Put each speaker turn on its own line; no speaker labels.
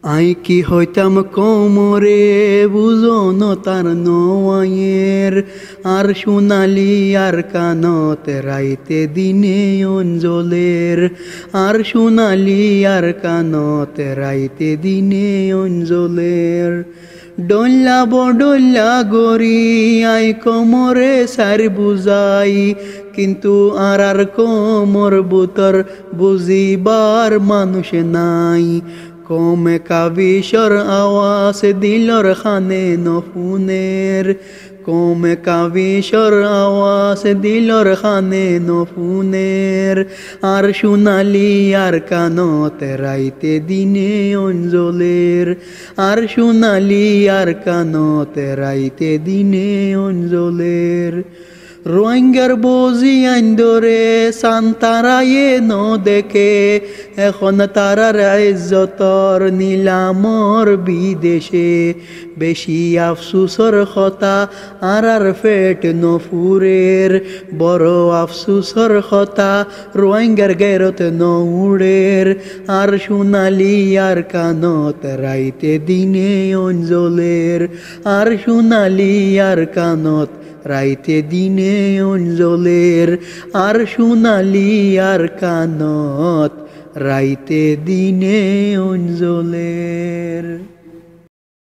I কি হইতাম কোমরে বুঝন তার নয়ের আর সোনালি আর কানত রাইতে দিনে অঞ্জলের আর সোনালি আর কানত রাইতে দিনে অঞ্জলের ডল্লা বডল্লা গরি আই কোমরে সার বুঝাই কিন্তু আর কোমর বুতর বুঝিবার মানুষ নাই কমে কাবিসর আওয়াজ দিলর খানে নফুনের কমে কাবিসর আওয়াজ দিলর খানে নফুনের আর সোনালি আর কানত রাইতে দিনে অঞ্জলের আর সোনালি আর কানত রাইতে দিনে অঞ্জলের রোহিঙ্গার বজি আইন্দরে সান্তারায়ে ন দেখে এখন তারার ইজ্জতর নিলামর বিদেশে বেশি আফসুসর কথা আর ফেট নফুরের বড় আফসুসর কথা রোহিঙ্গার গেরত নউড়ের আর সোনালি আর কানত রাইতে দিনে অঞ্জলের আর সোনালি আর কানত রাইতে দিনে অঞ্জলের আর সোনালি আর কানত রাইতে দিনে অঞ্জলের।